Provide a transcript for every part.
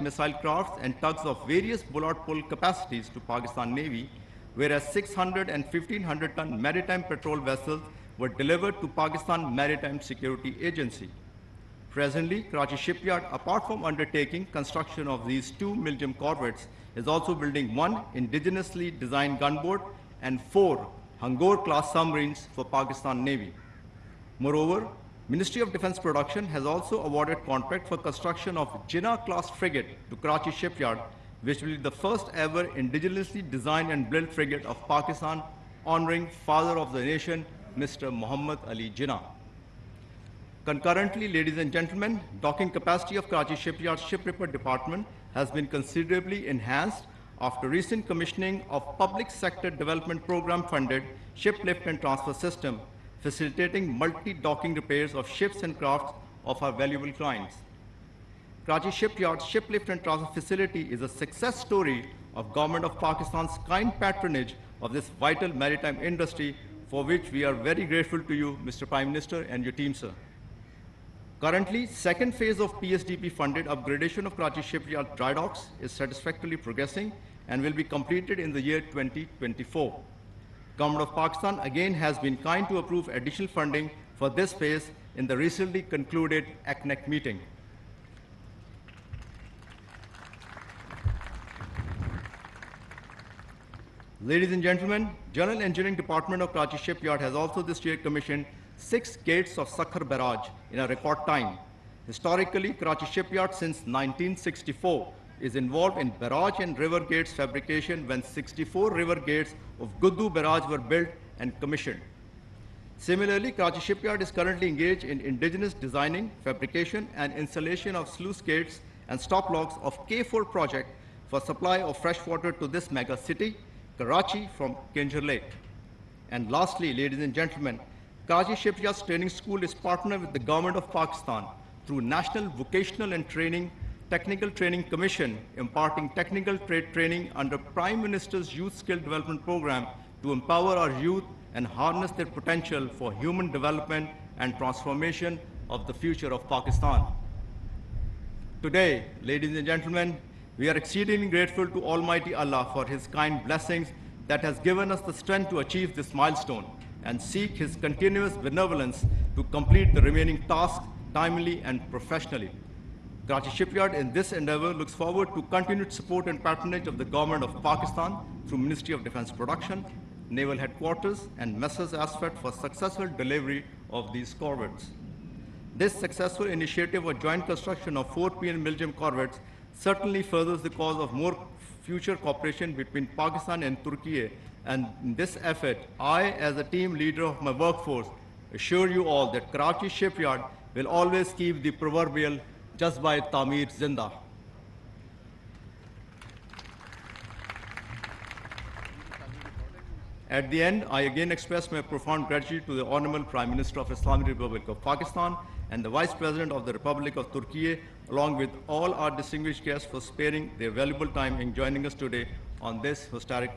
missile crafts and tugs of various bollard pull capacities to Pakistan Navy, whereas 600 and 1500-ton maritime patrol vessels were delivered to Pakistan Maritime Security Agency. Presently, Karachi Shipyard, apart from undertaking construction of these 2 medium corvettes, is also building 1 indigenously designed gunboat and 4 Hangor-class submarines for Pakistan Navy. Moreover, Ministry of Defense Production has also awarded contract for construction of Jinnah-class frigate to Karachi Shipyard, which will be the first ever indigenously designed and built frigate of Pakistan, honoring Father of the Nation, Mr. Muhammad Ali Jinnah. Concurrently, ladies and gentlemen, docking capacity of Karachi Shipyard's ship repair department has been considerably enhanced after recent commissioning of public sector development program funded ship lift and transfer system, facilitating multi-docking repairs of ships and crafts of our valuable clients. Karachi Shipyard's ship lift and transfer facility is a success story of Government of Pakistan's kind patronage of this vital maritime industry, for which we are very grateful to you, Mr. Prime Minister, and your team, sir. Currently, second phase of PSDP-funded upgradation of Karachi Shipyard dry docks is satisfactorily progressing and will be completed in the year 2024. Government of Pakistan again has been kind to approve additional funding for this phase in the recently concluded ACNEC meeting. Ladies and gentlemen, General Engineering Department of Karachi Shipyard has also this year commissioned 6 gates of Sakhar barrage in a record time. Historically, Karachi Shipyard since 1964 is involved in barrage and river gates fabrication when 64 river gates of Guddu barrage were built and commissioned. Similarly, Karachi Shipyard is currently engaged in indigenous designing, fabrication and installation of sluice gates and stop locks of K4 project for supply of fresh water to this mega city, Karachi, from Kinjur Lake. And lastly, ladies and gentlemen, Karachi Shipyard's training school is partnered with the Government of Pakistan through National Vocational and Technical Training Commission, imparting technical trade training under Prime Minister's Youth Skill Development Program to empower our youth and harness their potential for human development and transformation of the future of Pakistan. Today, ladies and gentlemen, we are exceedingly grateful to Almighty Allah for His kind blessings that has given us the strength to achieve this milestone, and seek His continuous benevolence to complete the remaining tasks timely and professionally. Karachi Shipyard in this endeavor looks forward to continued support and patronage of the Government of Pakistan through Ministry of Defense Production, Naval Headquarters, and Messrs Asfat for successful delivery of these corvettes. This successful initiative of joint construction of 4 PN Milgem corvettes certainly furthers the cause of more future cooperation between Pakistan and Turkey, and in this effort, I, as a team leader of my workforce, assure you all that Karachi Shipyard will always keep the proverbial Jazba Tamir Zinda. At the end, I again express my profound gratitude to the Honorable Prime Minister of Islamic Republic of Pakistan and the Vice President of the Republic of Turkey, along with all our distinguished guests, for sparing their valuable time in joining us today on this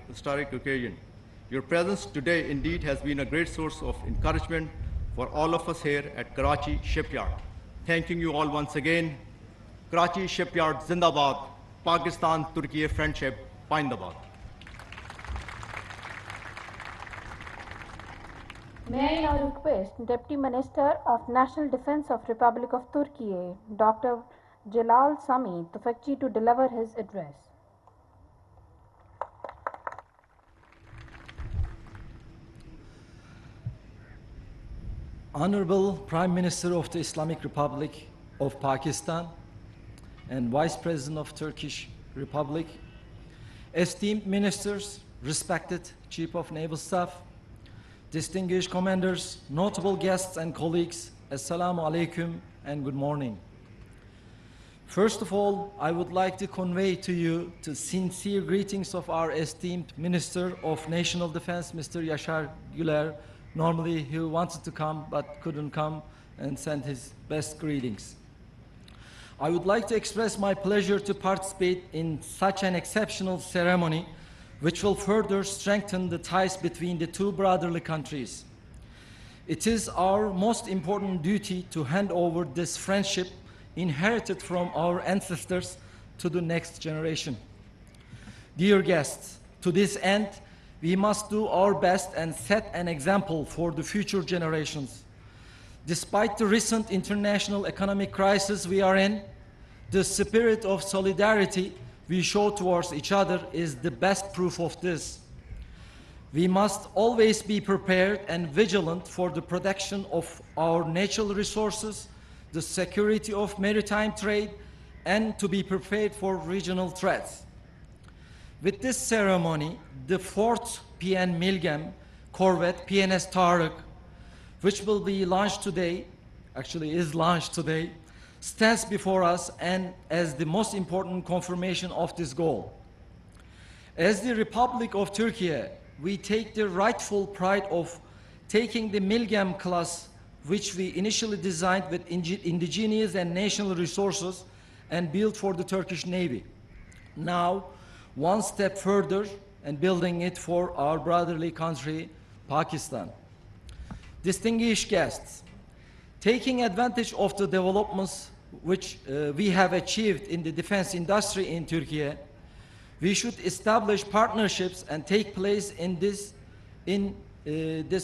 historic occasion. Your presence today indeed has been a great source of encouragement for all of us here at Karachi Shipyard. Thanking you all once again. Karachi Shipyard Zindabad, Pakistan-Turkey friendship, Pindabad. May I now request Deputy Minister of National Defense of Republic of Turkey, Dr. Jalal Sami Tufekci, to deliver his address. Honorable Prime Minister of the Islamic Republic of Pakistan and Vice President of Turkish Republic, esteemed ministers, respected Chief of Naval Staff, distinguished commanders, notable guests and colleagues, Assalamu alaikum and good morning. First of all, I would like to convey to you the sincere greetings of our esteemed Minister of National Defense, Mr. Yaşar Güler. Normally he wanted to come but couldn't come, and sent his best greetings. I would like to express my pleasure to participate in such an exceptional ceremony which will further strengthen the ties between the two brotherly countries. It is our most important duty to hand over this friendship inherited from our ancestors to the next generation. Dear guests, to this end, we must do our best and set an example for the future generations. Despite the recent international economic crisis we are in, the spirit of solidarity we show towards each other is the best proof of this. We must always be prepared and vigilant for the protection of our natural resources, the security of maritime trade, and to be prepared for regional threats. With this ceremony, the 4th PN Milgem corvette PNS Tariq, which will be launched today, actually is launched today, stands before us and as the most important confirmation of this goal. As the Republic of Turkey, we take the rightful pride of taking the Milgem class, which we initially designed with indigenous and national resources and built for the Turkish Navy. Now, one step further and building it for our brotherly country, Pakistan. Distinguished guests, taking advantage of the developments which we have achieved in the defense industry in Turkey, we should establish partnerships and take place in this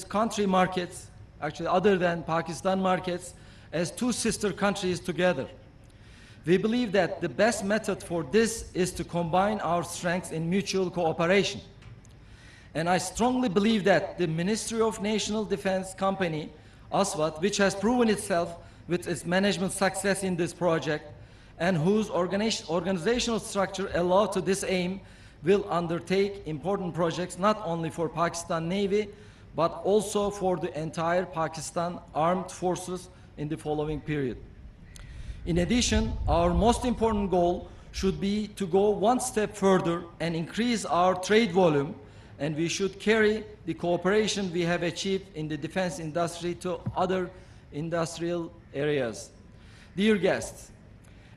country markets, actually other than Pakistan markets, as two sister countries together. We believe that the best method for this is to combine our strengths in mutual cooperation. And I strongly believe that the Ministry of National Defense Company, ASVAT, which has proven itself with its management success in this project, and whose organizational structure allows to this aim, will undertake important projects not only for Pakistan Navy, but also for the entire Pakistan Armed Forces in the following period. In addition, our most important goal should be to go one step further and increase our trade volume, and we should carry the cooperation we have achieved in the defense industry to other industrial areas. Dear guests,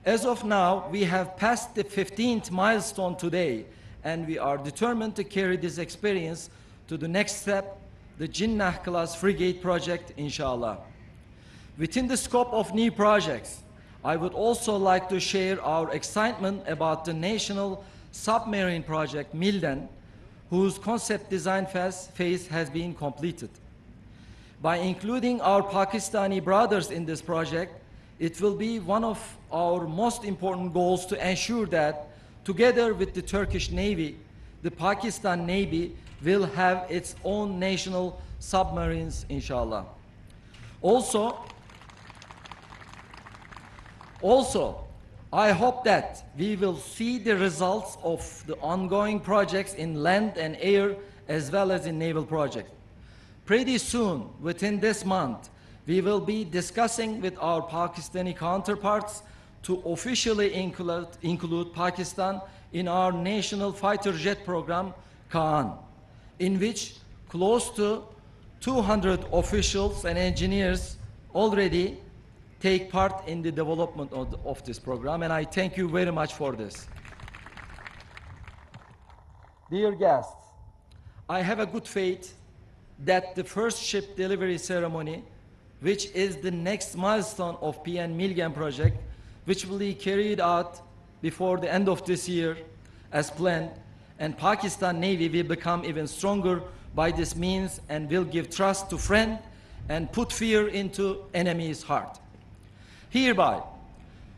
as of now, we have passed the 15th milestone today, and we are determined to carry this experience to the next step, the Jinnah class frigate project, inshallah. Within the scope of new projects, I would also like to share our excitement about the national submarine project, Milden, whose concept design phase has been completed. By including our Pakistani brothers in this project, it will be one of our most important goals to ensure that, together with the Turkish Navy, the Pakistan Navy will have its own national submarines, inshallah. Also, I hope that we will see the results of the ongoing projects in land and air as well as in naval projects. Pretty soon, within this month, we will be discussing with our Pakistani counterparts to officially include Pakistan in our national fighter jet program, Kaan, in which close to 200 officials and engineers already take part in the development of this program, and I thank you very much for this. Dear guests, I have a good faith that the first ship delivery ceremony, which is the next milestone of PN Milgem project, which will be carried out before the end of this year as planned, and Pakistan Navy will become even stronger by this means and will give trust to friend and put fear into enemy's heart. Hereby,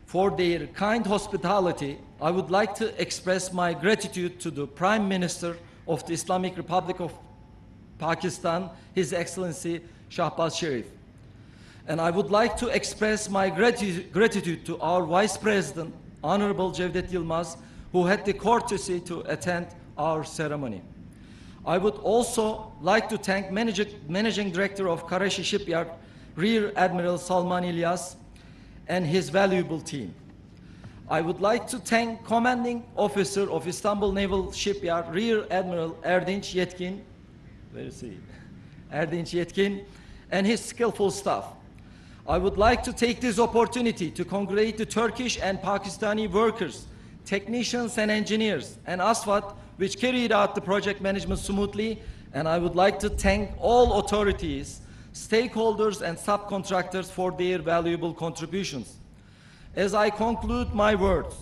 for their kind hospitality, I would like to express my gratitude to the Prime Minister of the Islamic Republic of Pakistan, His Excellency Shahbaz Sharif. And I would like to express my gratitude to our Vice President, Honorable Cevdet Yilmaz, who had the courtesy to attend our ceremony. I would also like to thank Managing Director of Karachi Shipyard, Rear Admiral Salman Ilyas, and his valuable team. I would like to thank Commanding Officer of Istanbul Naval Shipyard, Rear Admiral Erdinç Yetkin, where is he? Erdinç Yetkin, and his skillful staff. I would like to take this opportunity to congratulate the Turkish and Pakistani workers, technicians and engineers, and ASVAT, which carried out the project management smoothly, and I would like to thank all authorities, stakeholders and subcontractors for their valuable contributions. As I conclude my words,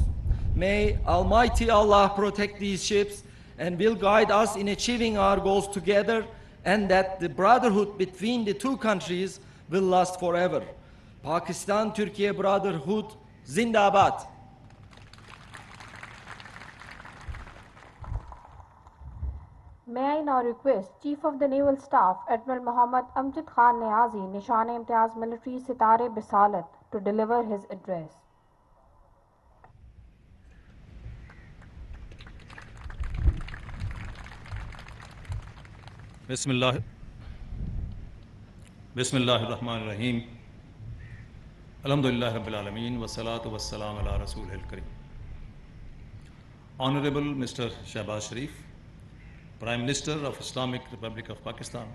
May Almighty Allah protect these ships and will guide us in achieving our goals together, and that the brotherhood between the two countries will last forever. Pakistan-Turkey Brotherhood Zindabad. May I now request Chief of the Naval Staff Admiral Mohammad Amjad Khan Niazi, Nishan-e-Imtiaz Military Sitare Bisalat, to deliver his address. Bismillahirrahmanirrahim. Alhamdulillah Rabbil Alameen wa salatu wa salam ala Rasulil Kareem. Honorable Mr. Shahbaz Sharif, Prime Minister of Islamic Republic of Pakistan,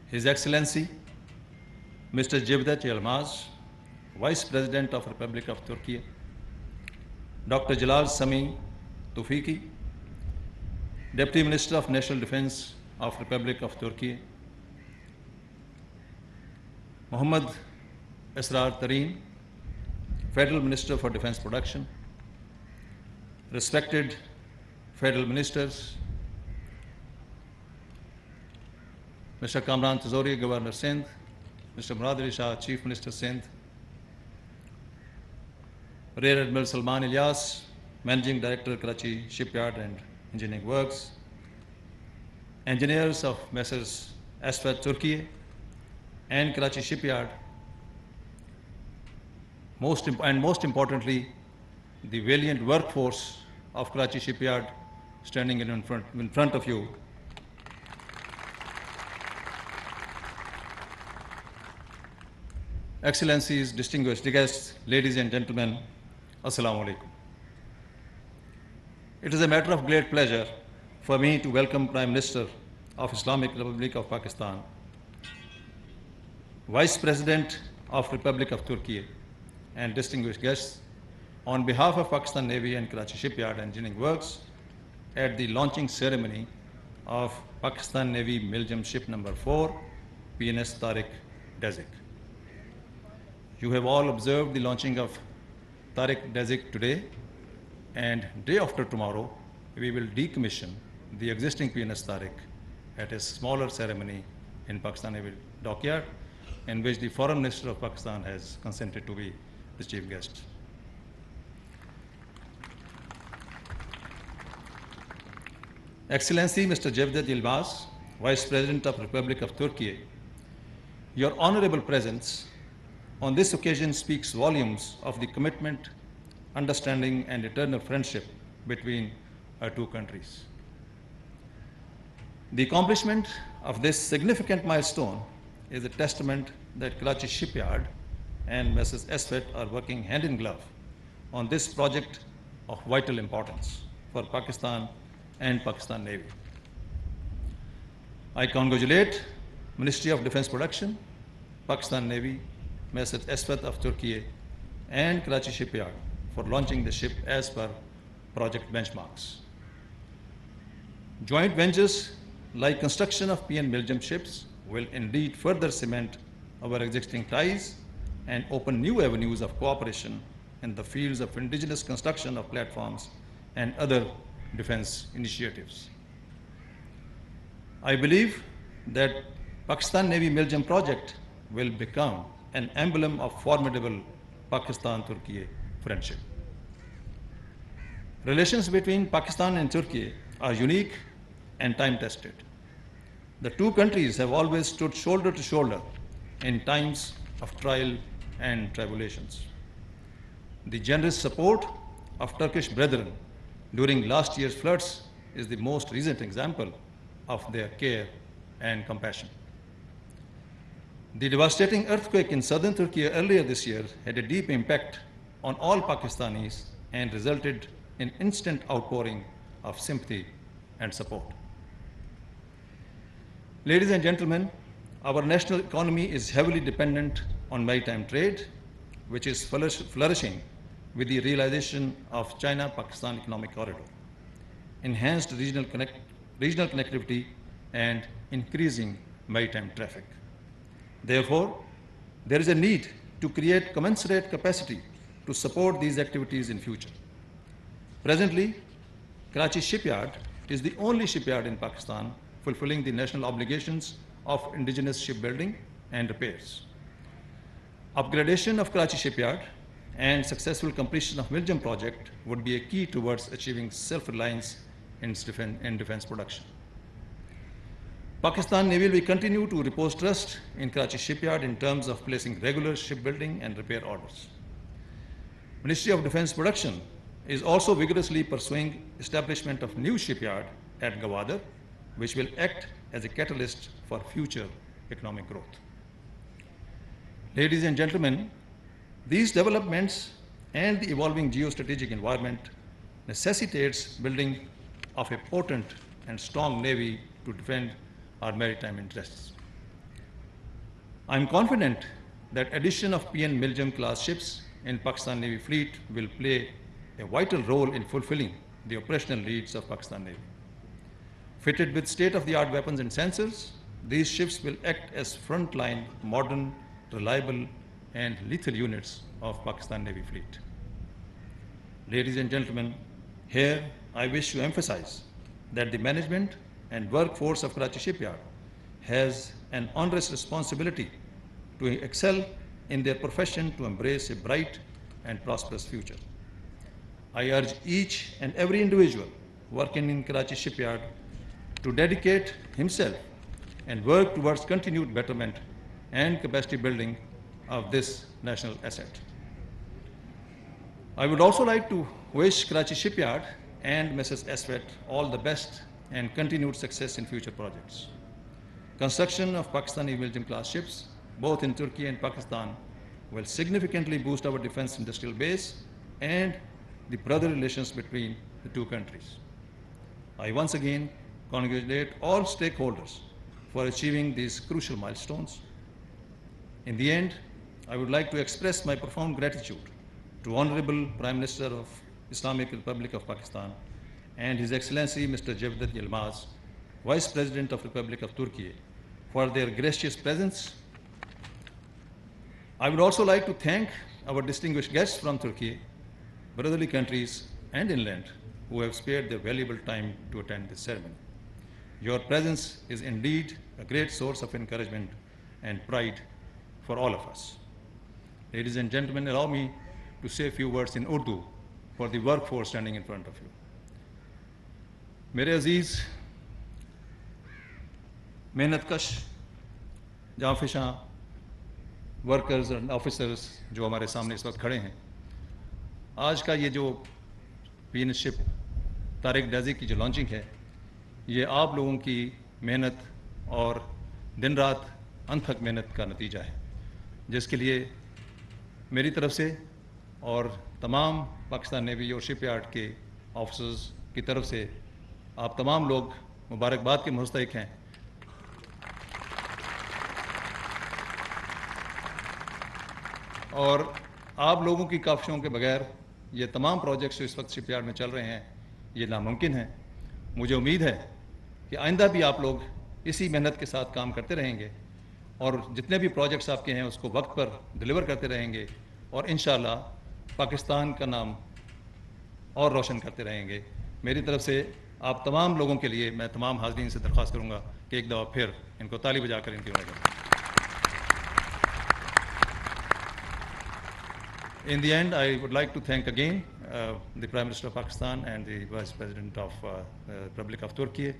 His Excellency Mr. Cevdet Yilmaz, Vice President of Republic of Turkey, Dr. Jalal Sami Tufiki, Deputy Minister of National Defense of Republic of Turkey, Muhammad Esrar Tareen, Federal Minister for Defense Production, respected Federal Ministers, Mr. Kamran Tazori, Governor Sindh, Mr. Murad Ali Shah, Chief Minister Sindh, Rear Admiral Salman Ilyas, Managing Director, Karachi Shipyard and Engineering Works, engineers of Messrs. Cevdet Turkey and Karachi Shipyard, most importantly, the valiant workforce of Karachi Shipyard standing in front of you. Excellencies, distinguished guests, ladies and gentlemen, Assalamu alaikum. It is a matter of great pleasure for me to welcome Prime Minister of Islamic Republic of Pakistan, Vice President of Republic of Turkey, and distinguished guests on behalf of Pakistan Navy and Karachi Shipyard Engineering Works at the launching ceremony of Pakistan Navy Milgem Ship Number 4, PNS Tariq Dezik. You have all observed the launching of Tariq Dezik today, and day after tomorrow, we will decommission the existing PNS Tariq at a smaller ceremony in Pakistan Navy dockyard, in which the Foreign Minister of Pakistan has consented to be the chief guest. Excellency Mr. Cevdet Yilmaz, Vice President of Republic of Turkey, your honorable presence on this occasion speaks volumes of the commitment, understanding, and eternal friendship between our two countries. The accomplishment of this significant milestone is a testament that Karachi Shipyard and Messrs. Cevdet are working hand in glove on this project of vital importance for Pakistan and Pakistan Navy. I congratulate Ministry of Defense Production, Pakistan Navy, Messrs. Cevdet of Turkey, and Karachi Shipyard for launching the ship as per project benchmarks. Joint ventures like construction of PN Milgem ships will indeed further cement our existing ties and open new avenues of cooperation in the fields of indigenous construction of platforms and other defense initiatives. I believe that Pakistan Navy Milgem project will become an emblem of formidable Pakistan-Turkey friendship. Relations between Pakistan and Turkey are unique and time-tested. The two countries have always stood shoulder to shoulder in times of trial and tribulations. The generous support of Turkish brethren during last year's floods is the most recent example of their care and compassion. The devastating earthquake in southern Turkey earlier this year had a deep impact on all Pakistanis and resulted in instant outpouring of sympathy and support. Ladies and gentlemen, our national economy is heavily dependent on maritime trade, which is flourishing with the realization of China-Pakistan Economic Corridor, enhanced regional connectivity, and increasing maritime traffic. Therefore, there is a need to create commensurate capacity to support these activities in future. Presently, Karachi Shipyard is the only shipyard in Pakistan fulfilling the national obligations of indigenous shipbuilding and repairs. Upgradation of Karachi Shipyard and successful completion of 𝐿𝐺𝐺 project would be a key towards achieving self-reliance in defense production. Pakistan Navy will continue to repose trust in Karachi Shipyard in terms of placing regular shipbuilding and repair orders. Ministry of Defense Production is also vigorously pursuing establishment of new shipyard at Gwadar, which will act as a catalyst for future economic growth. Ladies and gentlemen, these developments and the evolving geostrategic environment necessitates building of a potent and strong navy to defend our maritime interests. I am confident that addition of PN 𝐿𝐺𝐺 class ships in Pakistan Navy fleet will play a vital role in fulfilling the operational needs of Pakistan Navy. Fitted with state-of-the-art weapons and sensors, these ships will act as frontline, modern, reliable, and lethal units of Pakistan Navy fleet. Ladies and gentlemen, here I wish to emphasize that the management and workforce of Karachi Shipyard has an onerous responsibility to excel in their profession to embrace a bright and prosperous future. I urge each and every individual working in Karachi Shipyard to dedicate himself and work towards continued betterment and capacity building of this national asset. I would also like to wish Karachi Shipyard and Mrs. Cevdet all the best and continued success in future projects. Construction of Pakistani 𝐿𝐺𝐺 class ships, both in Turkey and Pakistan, will significantly boost our defense industrial base and the brother relations between the two countries. I once again congratulate all stakeholders for achieving these crucial milestones. In the end, I would like to express my profound gratitude to Honorable Prime Minister of Islamic Republic of Pakistan and His Excellency Mr. Cevdet Yilmaz, Vice President of Republic of Turkey, for their gracious presence. I would also like to thank our distinguished guests from Turkey, brotherly countries, and inland who have spared their valuable time to attend this ceremony. Your presence is indeed a great source of encouragement and pride for all of us. Ladies and gentlemen, allow me to say a few words in Urdu for the workforce standing in front of you. मेरे अजीज़ मेहनतकश जाफिशां workers and officers जो हमारे सामने इस वक्त खड़े हैं, आज का ये जो PN शिप तारिक डैज़ी की जो लॉन्चिंग है, ये आप लोगों की मेहनत और दिन रात अनथक मेहनत का नतीजा है, जिसके लिए मेरी तरफ से और तमाम पाकिस्तान नेवी और शिपयार्ड के ऑफिसर्स की तरफ से आप तमाम लोग मुबारकबाद के मुस्तहिक हैं। और आप लोगों की काविशों के बगैर ये तमाम प्रोजेक्ट्स जो इस वक्त शिपयार्ड में चल रहे हैं, ये नामुमकिन है। मुझे उम्मीद है कि आइंदा भी आप लोग इसी मेहनत के साथ काम करते रहेंगे और जितने भी प्रोजेक्ट्स आपके हैं उसको वक्त पर डिलीवर करते रहेंगे और इंशाअल्लाह पाकिस्तान का नाम और रोशन करते रहेंगे। मेरी तरफ से आप तमाम लोगों के लिए मैं तमाम हाज़रीन से दरख्वास्त करूँगा कि एक दफ़ा फिर इनको ताली बजाकर इनकी मदद। In the end, I would like to thank again the Prime Minister of Pakistan and the Vice President of Republic of Turkey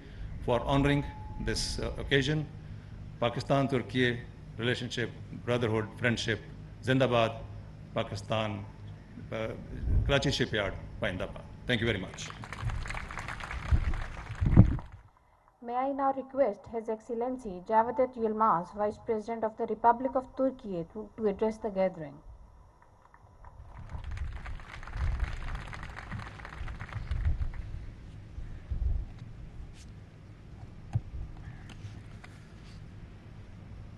for honoring this occasion. Pakistan-Turkey relationship, brotherhood, friendship, Zindabad, Pakistan, Karachi Shipyard, Zindabad. Thank you very much. May I now request His Excellency Cevdet Yilmaz, Vice President of the Republic of Turkey, to address the gathering.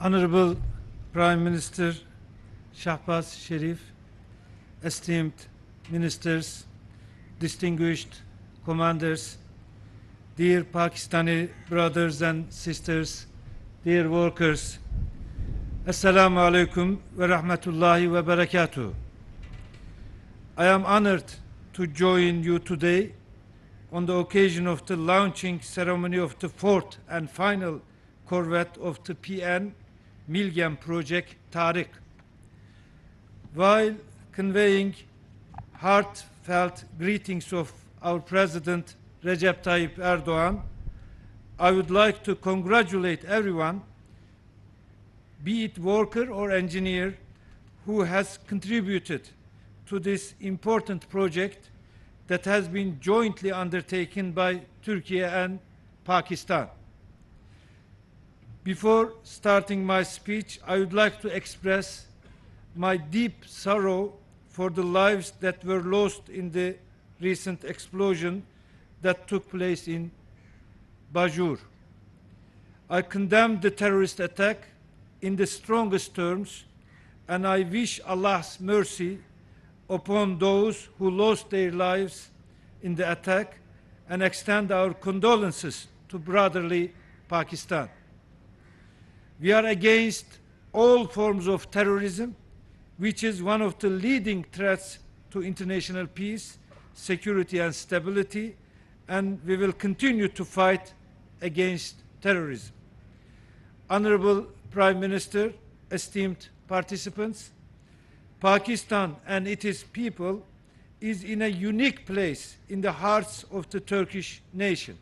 Honorable Prime Minister Shahbaz Sharif, esteemed ministers, distinguished commanders, dear Pakistani brothers and sisters, dear workers, Assalamu alaikum wa rahmatullahi wa barakatuh. I am honored to join you today on the occasion of the launching ceremony of the fourth and final corvette of the PN Milgem project, Tariq. While conveying heartfelt greetings of our President Recep Tayyip Erdoğan, I would like to congratulate everyone, be it worker or engineer, who has contributed to this important project that has been jointly undertaken by Turkey and Pakistan. Before starting my speech, I would like to express my deep sorrow for the lives that were lost in the recent explosion that took place in Bajur. I condemn the terrorist attack in the strongest terms, and I wish Allah's mercy upon those who lost their lives in the attack and extend our condolences to brotherly Pakistan. We are against all forms of terrorism, which is one of the leading threats to international peace, security and stability, and we will continue to fight against terrorism. Honorable Prime Minister, esteemed participants, Pakistan and its people is in a unique place in the hearts of the Turkish nation.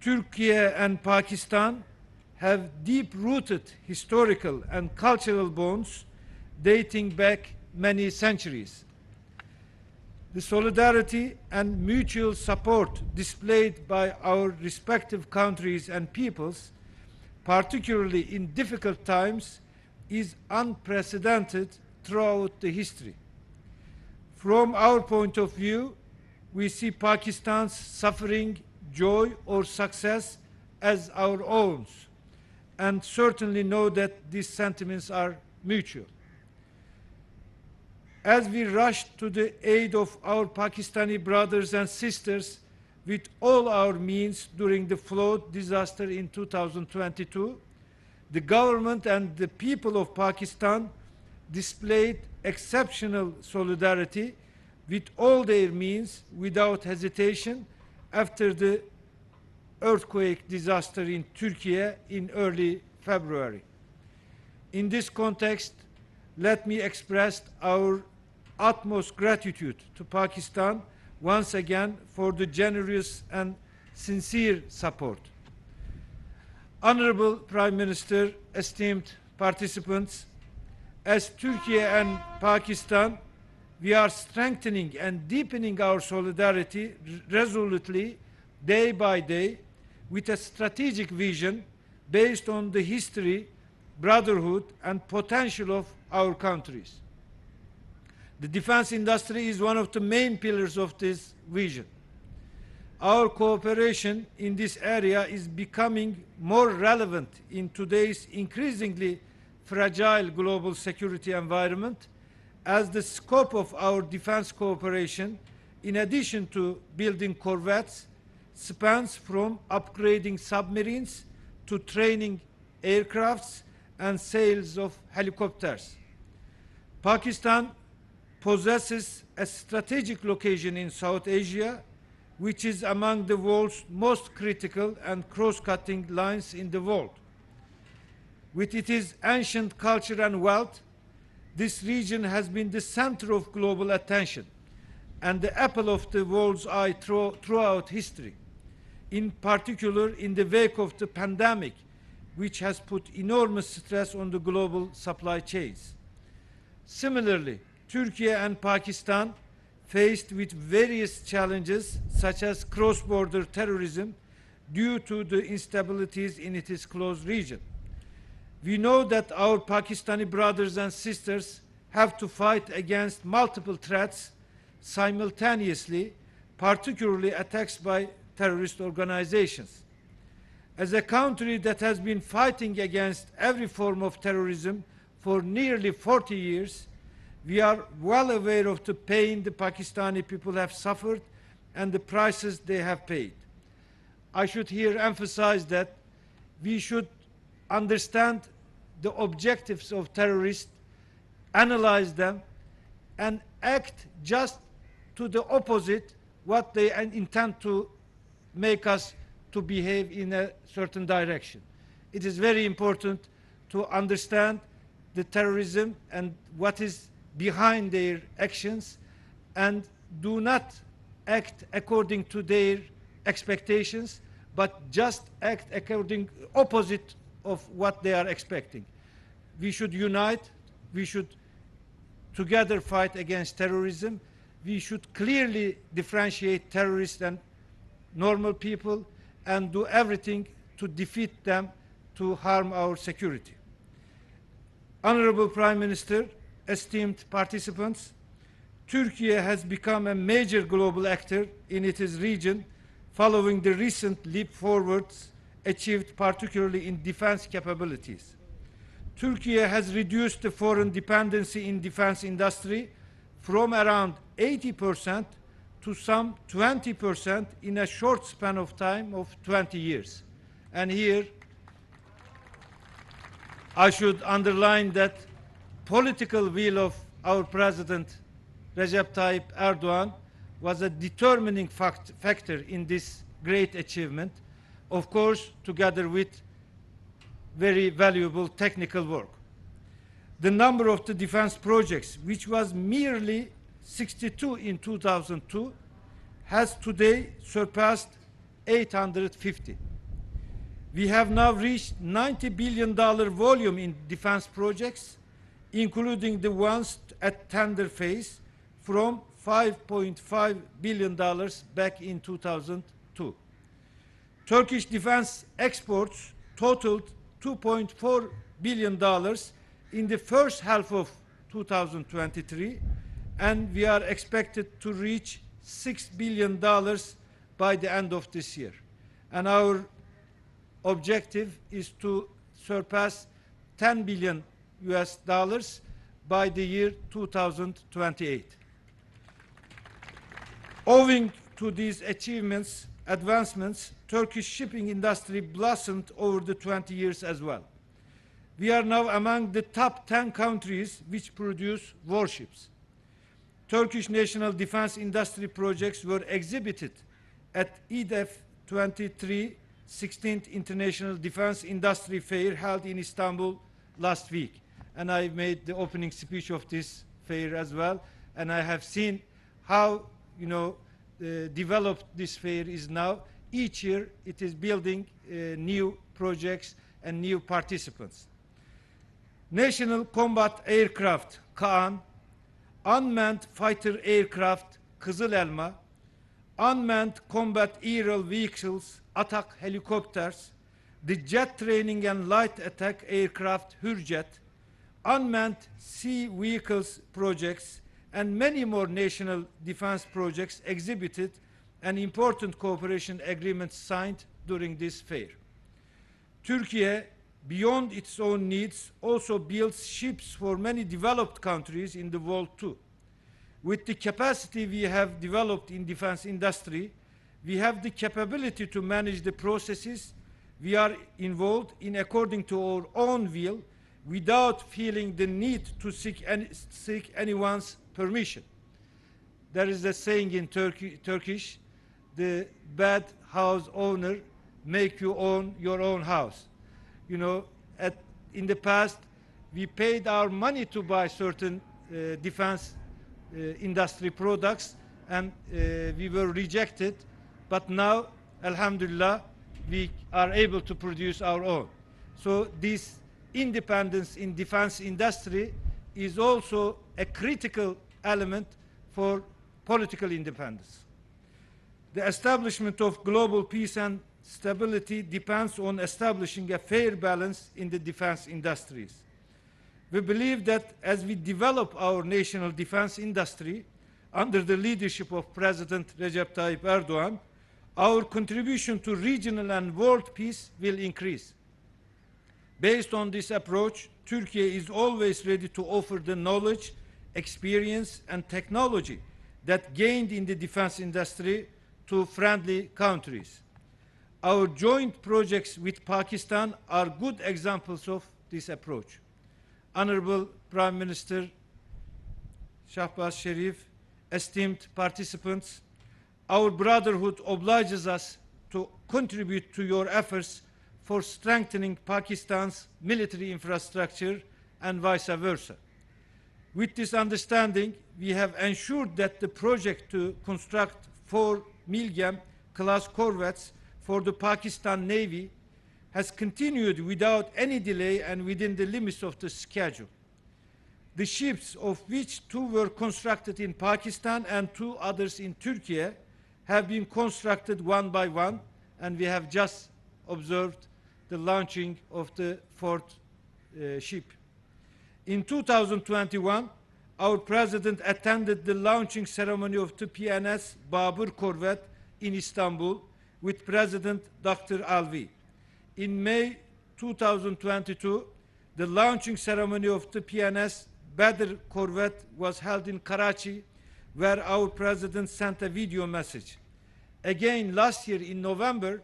Turkey and Pakistan have deep-rooted historical and cultural bonds dating back many centuries. The solidarity and mutual support displayed by our respective countries and peoples, particularly in difficult times, is unprecedented throughout the history. From our point of view, we see Pakistan's suffering, joy, or success as our own, and certainly know that these sentiments are mutual. As we rush to the aid of our Pakistani brothers and sisters with all our means during the flood disaster in 2022, the government and the people of Pakistan displayed exceptional solidarity with all their means without hesitation after the earthquake disaster in Turkey in early February. In this context, let me express our utmost gratitude to Pakistan once again for the generous and sincere support. Honorable Prime Minister, esteemed participants, as Turkey and Pakistan, we are strengthening and deepening our solidarity resolutely day by day with a strategic vision based on the history, brotherhood, and potential of our countries. The defense industry is one of the main pillars of this vision. Our cooperation in this area is becoming more relevant in today's increasingly fragile global security environment, as the scope of our defense cooperation, in addition to building corvettes, spans from upgrading submarines to training aircrafts and sales of helicopters. Pakistan possesses a strategic location in South Asia, which is among the world's most critical and cross-cutting lines in the world. With its ancient culture and wealth, this region has been the center of global attention and the apple of the world's eye throughout history, in particular in the wake of the pandemic, which has put enormous stress on the global supply chains. Similarly, Turkey and Pakistan, faced with various challenges such as cross-border terrorism due to the instabilities in its close region. We know that our Pakistani brothers and sisters have to fight against multiple threats simultaneously, particularly attacks by terrorist organizations. As a country that has been fighting against every form of terrorism for nearly 40 years, we are well aware of the pain the Pakistani people have suffered and the prices they have paid. I should here emphasize that we should understand the objectives of terrorists, analyze them, and act just to the opposite, what they intend to make us to behave in a certain direction. It is very important to understand the terrorism and what is behind their actions, and do not act according to their expectations, but just act according opposite of what they are expecting. We should unite. We should together fight against terrorism. We should clearly differentiate terrorists and normal people and do everything to defeat them, to harm our security. Honorable Prime Minister, esteemed participants, Turkey has become a major global actor in its region following the recent leap forwards achieved particularly in defense capabilities. Turkey has reduced the foreign dependency in defense industry from around 80% to some 20% in a short span of time of 20 years. And here, I should underline that political will of our President Recep Tayyip Erdogan was a determining factor in this great achievement, of course, together with very valuable technical work. The number of the defense projects, which was merely 62 in 2002, has today surpassed 850. We have now reached $90 billion volume in defense projects, including the ones at tender phase, from $5.5 billion back in 2002. Turkish defense exports totaled $2.4 billion in the first half of 2023, and we are expected to reach $6 billion by the end of this year. And our objective is to surpass $10 billion by the year 2028. Owing to these advancements, Turkish shipping industry blossomed over the 20 years as well. We are now among the top 10 countries which produce warships. Turkish national defense industry projects were exhibited at EDF 23 16th International Defense Industry Fair held in Istanbul last week. And I made the opening speech of this fair as well. And I have seen how, developed this fair is now. Each year it is building new projects and new participants. National Combat Aircraft, Kaan, Unmanned Fighter Aircraft, Kızıl Elma, Unmanned Combat Aerial Vehicles, Atak Helicopters, the Jet Training and Light Attack Aircraft, Hürjet, Unmanned Sea Vehicles projects, and many more national defense projects exhibited and important cooperation agreements signed during this fair. Turkey, beyond its own needs, also builds ships for many developed countries in the world too. With the capacity we have developed in defense industry, we have the capability to manage the processes we are involved in according to our own will, without feeling the need to seek anyone's permission. There is a saying in Turkish, the bad house owner make you own your own house. In the past, we paid our money to buy certain defense industry products, and we were rejected. But now, alhamdulillah, we are able to produce our own. So this independence in defense industry is also a critical element for political independence. The establishment of global peace and stability depends on establishing a fair balance in the defense industries. We believe that as we develop our national defense industry under the leadership of President Recep Tayyip Erdogan, our contribution to regional and world peace will increase. Based on this approach, Turkey is always ready to offer the knowledge, experience, and technology that gained in the defense industry to friendly countries. Our joint projects with Pakistan are good examples of this approach. Honorable Prime Minister Shahbaz Sharif, esteemed participants, our brotherhood obliges us to contribute to your efforts for strengthening Pakistan's military infrastructure and vice versa. With this understanding, we have ensured that the project to construct 4 𝐋𝐈𝐕𝐄-class corvettes for the Pakistan Navy has continued without any delay and within the limits of the schedule. The ships, of which 2 were constructed in Pakistan and 2 others in Turkey, have been constructed one by one, and we have just observed the launching of the 4th ship. In 2021, our President attended the launching ceremony of the PNS Babur corvette in Istanbul with President Dr. Alvi. In May 2022, the launching ceremony of the PNS Badr corvette was held in Karachi, where our President sent a video message. Again, last year in November,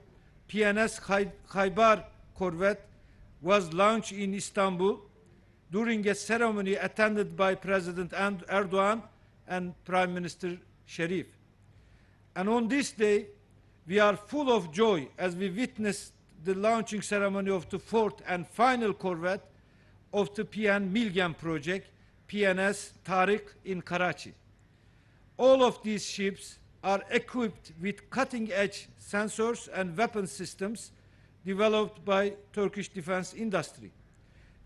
PNS 𝐋𝐈𝐕𝐄 corvette was launched in Istanbul during a ceremony attended by President Erdogan and Prime Minister Sharif. And on this day, we are full of joy as we witnessed the launching ceremony of the 4th and final corvette of the PN Milgem project, PNS Tariq in Karachi. All of these ships are equipped with cutting-edge sensors and weapon systems developed by Turkish defense industry.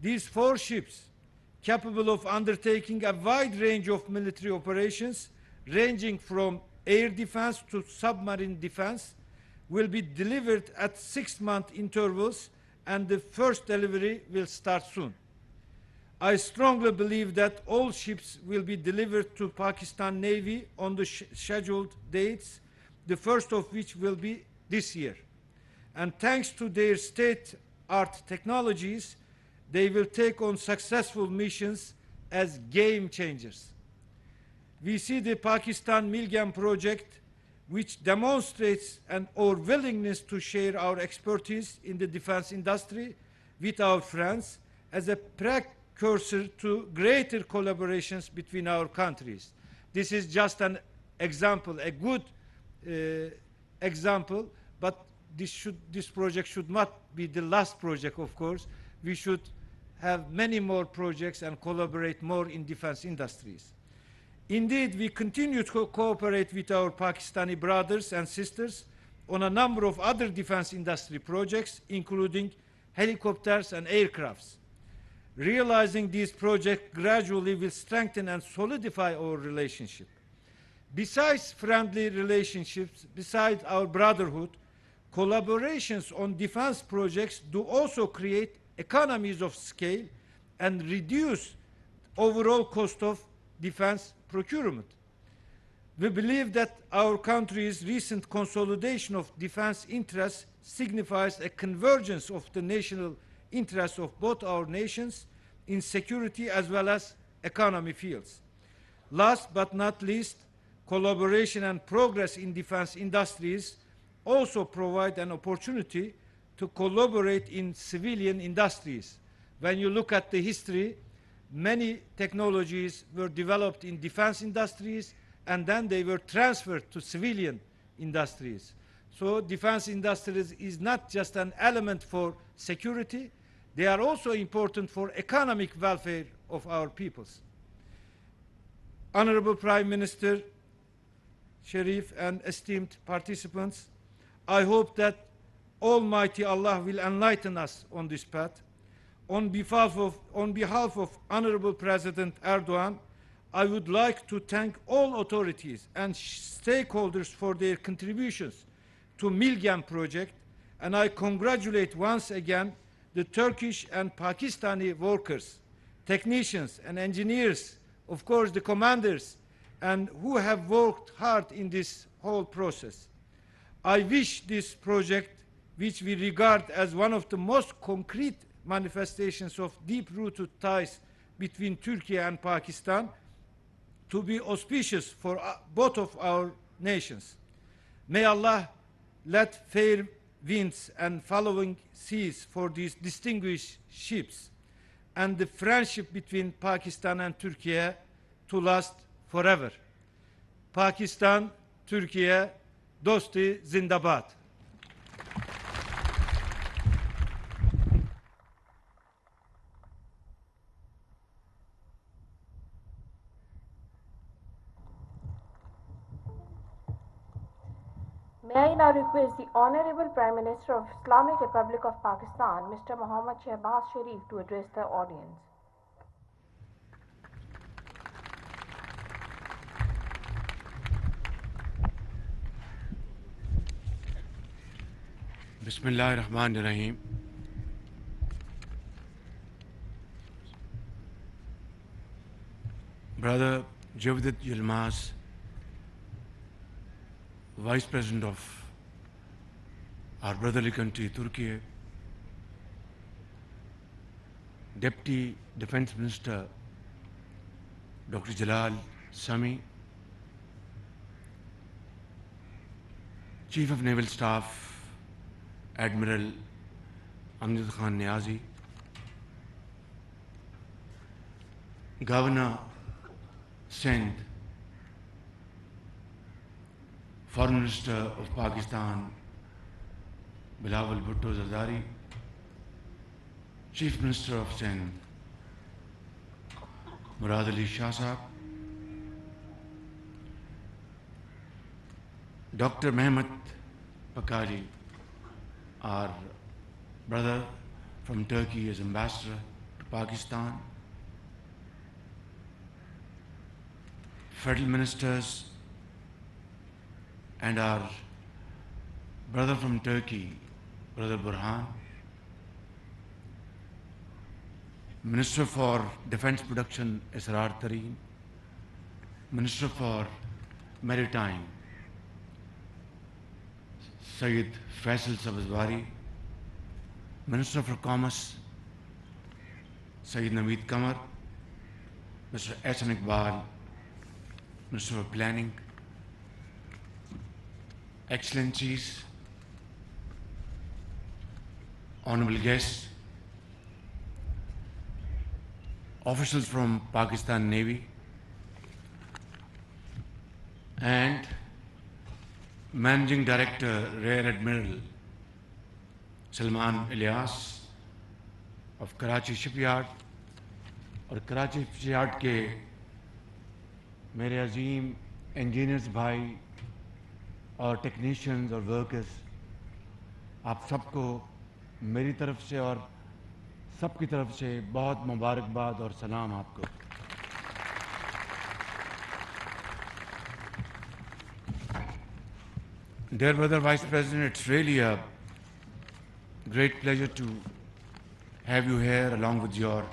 These 4 ships, capable of undertaking a wide range of military operations, ranging from air defense to submarine defense, will be delivered at 6-month intervals, and the first delivery will start soon. I strongly believe that all ships will be delivered to Pakistan Navy on the scheduled dates, the first of which will be this year. And thanks to their state-of-the-art technologies, they will take on successful missions as game changers. We see the Pakistan Milgem project, which demonstrates our willingness to share our expertise in the defense industry with our friends, as a precursor to greater collaborations between our countries. This is just an example, a good example, but this project should not be the last project, of course. We should have many more projects and collaborate more in defense industries. Indeed, we continue to cooperate with our Pakistani brothers and sisters on a number of other defense industry projects, including helicopters and aircrafts. Realizing these projects gradually will strengthen and solidify our relationship. Besides friendly relationships, besides our brotherhood, collaborations on defense projects do also create economies of scale and reduce overall cost of defense procurement. We believe that our country's recent consolidation of defense interests signifies a convergence of the national interests of both our nations in security as well as economy fields. Last but not least, collaboration and progress in defense industries also provide an opportunity to collaborate in civilian industries. When you look at the history, many technologies were developed in defense industries and then they were transferred to civilian industries. So defense industries is not just an element for security, they are also important for economic welfare of our peoples. Honorable Prime Minister Sharif and esteemed participants, I hope that Almighty Allah will enlighten us on this path. On behalf of Honorable President Erdogan, I would like to thank all authorities and stakeholders for their contributions to Milgem project, and I congratulate once again the Turkish and Pakistani workers, technicians and engineers, of course the commanders, and who have worked hard in this whole process. I wish this project, which we regard as one of the most concrete manifestations of deep-rooted ties between Turkey and Pakistan, to be auspicious for both of our nations. May Allah let fair winds and following seas for these distinguished ships and the friendship between Pakistan and Turkey to last forever. Pakistan, Türkiye, dosti zindabad. May I now request the Honorable Prime Minister of Islamic Republic of Pakistan, Mr. Mohammad Shehbaz Sharif, to address the audience. Bismillahirrahmanirrahim. Brother Cevdet Yilmaz, Vice President of our brotherly country, Turkey, Deputy Defense Minister, Dr. Jalal Sami, Chief of Naval Staff, Admiral Amjad Khan Niazi, Governor Sindh, Foreign Minister of Pakistan, Bilawal Bhutto Zardari, Chief Minister of Sindh, Murad Ali Shah Sahab, Dr. Mehmet Pakari, our brother from Turkey as ambassador to Pakistan, federal ministers, and our brother from Turkey, Brother Burhan, Minister for Defense Production, Israr Tareen, Minister for Maritime, Sayyid Faisal Sabzwari, Minister for Commerce, Sayyid Naveed Kamar, Mr. 𝐋𝐈𝐕𝐄, Minister for Planning, Excellencies, honorable guests, officials from Pakistan Navy, and Managing Director, Rear Admiral Salman Ilyas of Karachi Shipyard, और Karachi shipyard के मेरे अजीम engineers भाई और technicians और workers, आप सबको मेरी तरफ से और सबकी तरफ से बहुत मुबारकबाद और सलाम आपको। Dear Brother Vice President, it's really a great pleasure to have you here along with your